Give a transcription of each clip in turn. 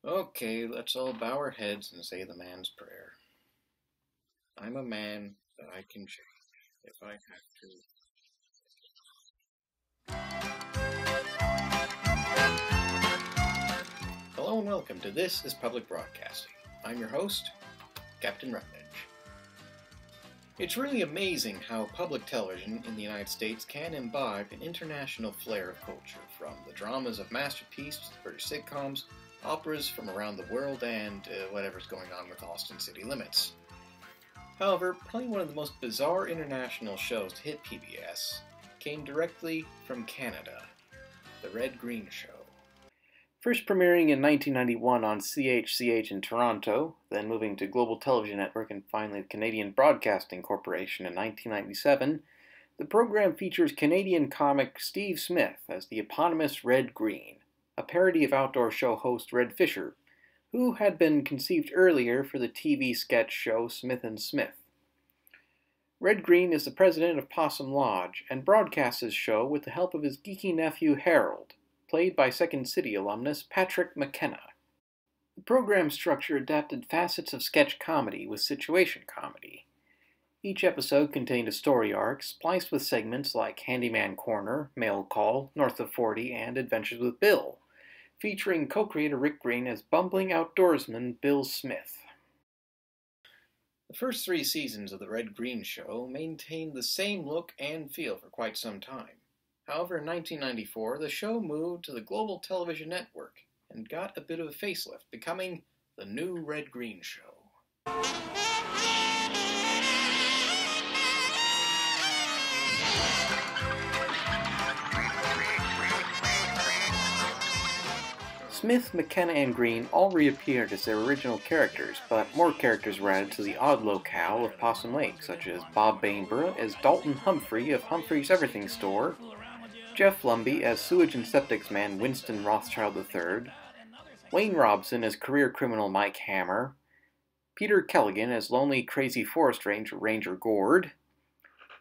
Okay, let's all bow our heads and say the man's prayer. I'm a man, but I can change if I have to. Hello and welcome to This is Public Broadcasting. I'm your host, Captain Rutlidge. It's really amazing how public television in the United States can imbibe an international flair of culture, from the dramas of Masterpiece to the British sitcoms, operas from around the world, and whatever's going on with Austin City Limits. However, probably one of the most bizarre international shows to hit PBS came directly from Canada, The Red Green Show. First premiering in 1991 on CHCH in Toronto, then moving to Global Television Network and finally the Canadian Broadcasting Corporation in 1997, the program features Canadian comic Steve Smith as the eponymous Red Green, a parody of outdoor show host Red Fisher, who had been conceived earlier for the TV sketch show Smith and Smith. Red Green is the president of Possum Lodge and broadcasts his show with the help of his geeky nephew Harold, played by Second City alumnus Patrick McKenna. The program structure adapted facets of sketch comedy with situation comedy. Each episode contained a story arc spliced with segments like Handyman Corner, Mail Call, North of 40, and Adventures with Bill, featuring co-creator Rick Green as bumbling outdoorsman Bill Smith. The first 3 seasons of The Red Green Show maintained the same look and feel for quite some time. However, in 1994, the show moved to the Global Television Network and got a bit of a facelift, becoming the new Red Green Show. Smith, McKenna, and Green all reappeared as their original characters, but more characters were added to the odd locale of Possum Lake, such as Bob Bainborough as Dalton Humphrey of Humphrey's Everything Store, Jeff Lumby as Sewage and Septics man Winston Rothschild III, Wayne Robson as career criminal Mike Hammer, Peter Kelligan as lonely crazy forest ranger Gord,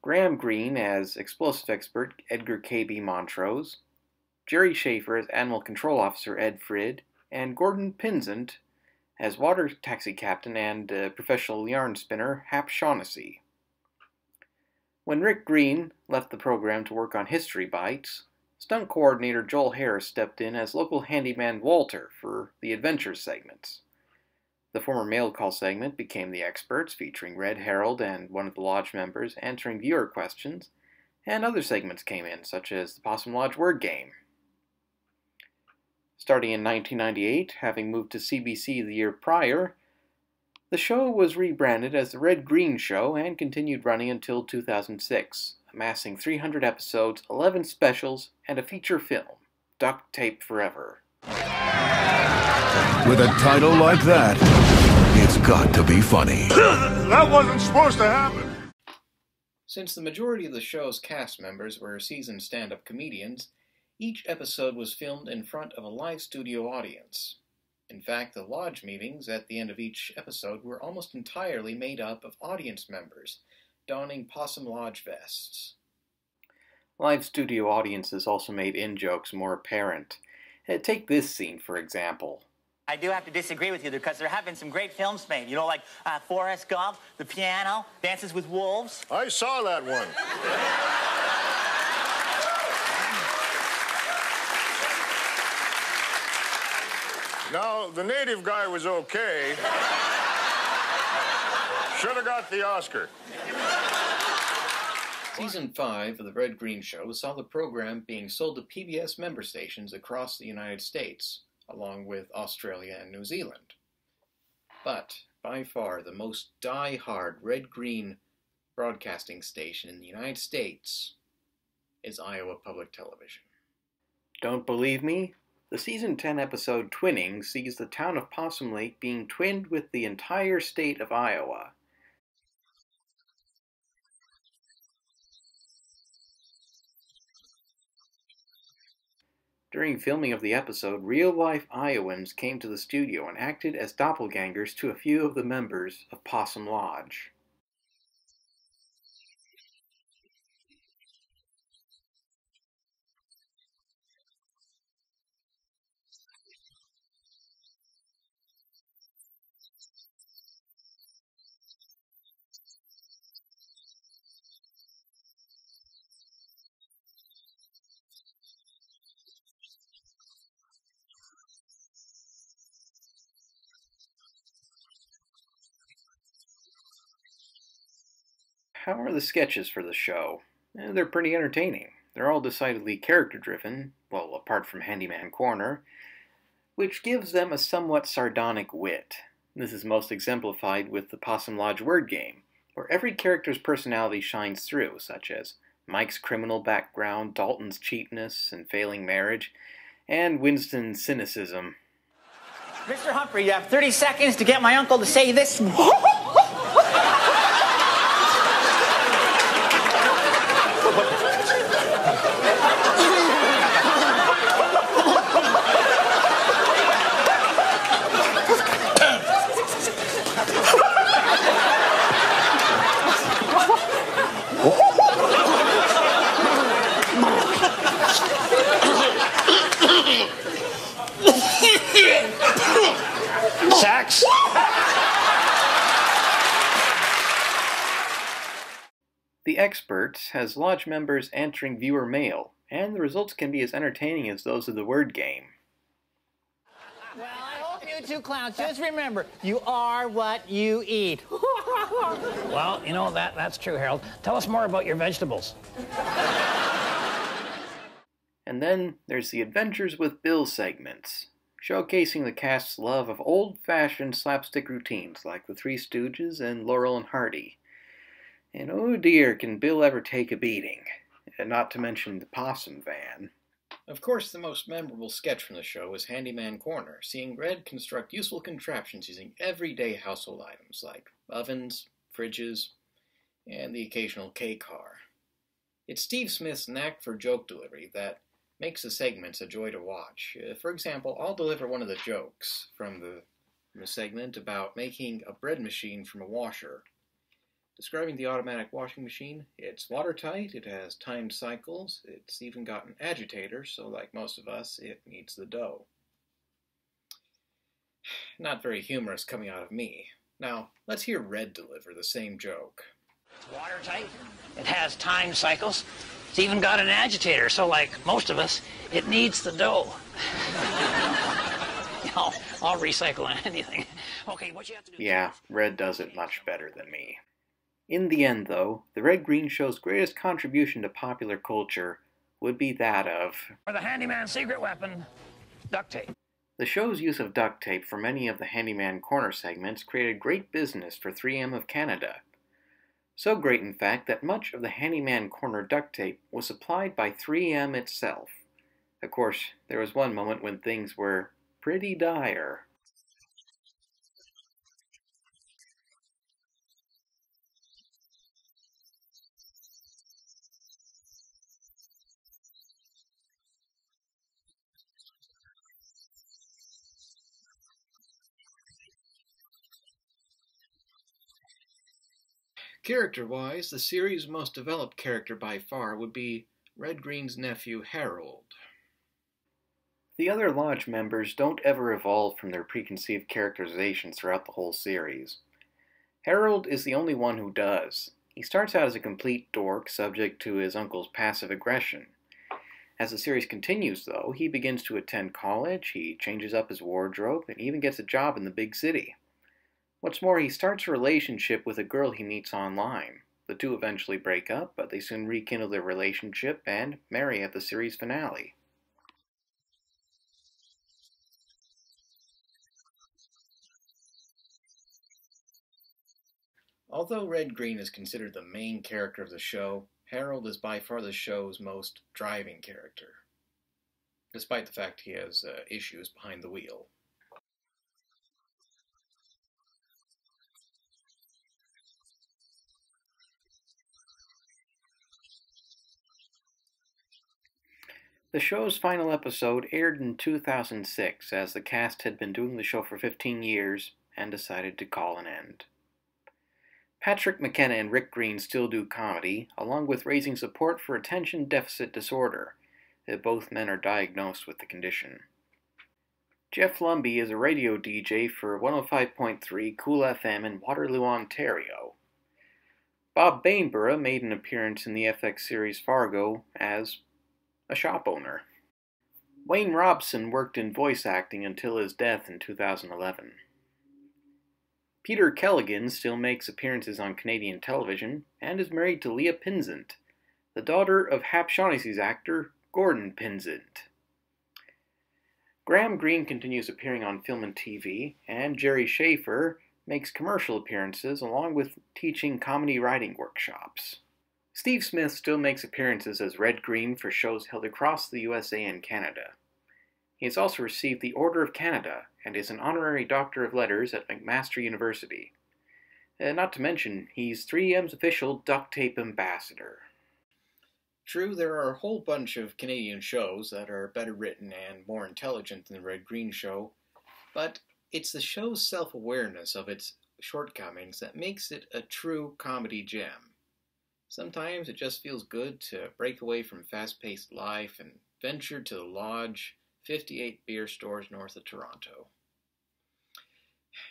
Graham Greene as explosive expert Edgar K.B. Montrose, Jerry Schaefer as Animal Control Officer Ed Frid, and Gordon Pinsent as water taxi captain and professional yarn spinner Hap Shaughnessy. When Rick Green left the program to work on History Bites, stunt coordinator Joel Harris stepped in as local handyman Walter for the adventure segments. The former mail call segment became The Experts, featuring Red Harold and one of the lodge members answering viewer questions, and other segments came in, such as the Possum Lodge Word Game. Starting in 1998, having moved to CBC the year prior, the show was rebranded as The Red Green Show and continued running until 2006, amassing 300 episodes, 11 specials, and a feature film, Duct Tape Forever. With a title like that, it's got to be funny. That wasn't supposed to happen. Since the majority of the show's cast members were seasoned stand-up comedians, each episode was filmed in front of a live studio audience. In fact, the lodge meetings at the end of each episode were almost entirely made up of audience members, donning Possum Lodge vests. Live studio audiences also made in-jokes more apparent. Take this scene, for example. I do have to disagree with you because there have been some great films made. You know, like Forrest Gump, The Piano, Dances with Wolves. I saw that one. Now, the native guy was okay. Should have got the Oscar. Season 5 of The Red Green Show saw the program being sold to PBS member stations across the United States, along with Australia and New Zealand. But, by far, the most die-hard red-green broadcasting station in the United States is Iowa Public Television. Don't believe me? The Season 10 episode Twinning sees the town of Possum Lake being twinned with the entire state of Iowa. During filming of the episode, real-life Iowans came to the studio and acted as doppelgangers to a few of the members of Possum Lodge. how are the sketches for the show? They're pretty entertaining. They're all decidedly character-driven, well, apart from Handyman Corner, which gives them a somewhat sardonic wit. This is most exemplified with the Possum Lodge word game, where every character's personality shines through, such as Mike's criminal background, Dalton's cheapness and failing marriage, and Winston's cynicism. Mr. Humphrey, you have 30 seconds to get my uncle to say this. Sax. The Experts has lodge members answering viewer mail, and the results can be as entertaining as those of the word game. Well, I hope you two clowns just remember, you are what you eat. Well, you know, that's true, Harold. Tell us more about your vegetables. And then there's the Adventures with Bill segments, showcasing the cast's love of old-fashioned slapstick routines like the Three Stooges and Laurel and Hardy. And oh dear, can Bill ever take a beating? And not to mention the possum van. Of course, the most memorable sketch from the show was Handyman Corner, seeing Red construct useful contraptions using everyday household items like ovens, fridges, and the occasional K-car. It's Steve Smith's knack for joke delivery that makes the segments a joy to watch. For example, I'll deliver one of the jokes from the segment about making a bread machine from a washer. Describing the automatic washing machine, it's watertight, it has timed cycles, it's even got an agitator, so like most of us, it kneads the dough. Not very humorous coming out of me. Now, let's hear Red deliver the same joke. It's watertight. It has time cycles. It's even got an agitator, so like most of us, it needs the dough. I'll recycle anything. Okay, what you have to do... Yeah, Red does it much better than me. In the end, though, the Red-Green Show's greatest contribution to popular culture would be that of... For the handyman's secret weapon, duct tape. The show's use of duct tape for many of the Handyman Corner segments created great business for 3M of Canada. So great, in fact, that much of the Handyman Corner duct tape was supplied by 3M itself. Of course, there was one moment when things were pretty dire. Character-wise, the series' most developed character by far would be Red-Green's nephew, Harold. The other Lodge members don't ever evolve from their preconceived characterizations throughout the whole series. Harold is the only one who does. He starts out as a complete dork, subject to his uncle's passive aggression. As the series continues, though, he begins to attend college, he changes up his wardrobe, and even gets a job in the big city. What's more, he starts a relationship with a girl he meets online. The two eventually break up, but they soon rekindle their relationship and marry at the series finale. Although Red-Green is considered the main character of the show, Harold is by far the show's most driving character, despite the fact he has issues behind the wheel. The show's final episode aired in 2006, as the cast had been doing the show for 15 years and decided to call an end. Patrick McKenna and Rick Green still do comedy, along with raising support for attention deficit disorder. Both men are diagnosed with the condition. Jeff Lumby is a radio DJ for 105.3 Cool FM in Waterloo, Ontario. Bob Bainborough made an appearance in the FX series Fargo as a shop owner. Wayne Robson worked in voice acting until his death in 2011. Peter Kelligan still makes appearances on Canadian television and is married to Leah Pinsent, the daughter of Hap Shaughnessy's actor Gordon Pinsent. Graham Greene continues appearing on film and TV, and Jerry Schaefer makes commercial appearances along with teaching comedy writing workshops. Steve Smith still makes appearances as Red Green for shows held across the USA and Canada. He has also received the Order of Canada and is an honorary Doctor of Letters at McMaster University. Not to mention, he's 3M's official duct tape ambassador. True, there are a whole bunch of Canadian shows that are better written and more intelligent than the Red Green Show, but it's the show's self-awareness of its shortcomings that makes it a true comedy gem. Sometimes it just feels good to break away from fast-paced life and venture to the Lodge, 58 beer stores north of Toronto.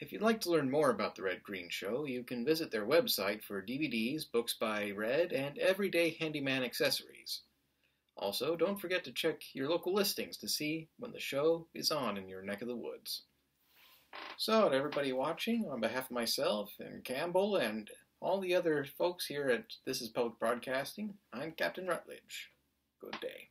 If you'd like to learn more about the Red Green Show, you can visit their website for DVDs, books by Red, and everyday handyman accessories. Also, don't forget to check your local listings to see when the show is on in your neck of the woods. So, to everybody watching, on behalf of myself and Campbell and all the other folks here at This is Public Broadcasting, I'm Captain Rutlidge. Good day.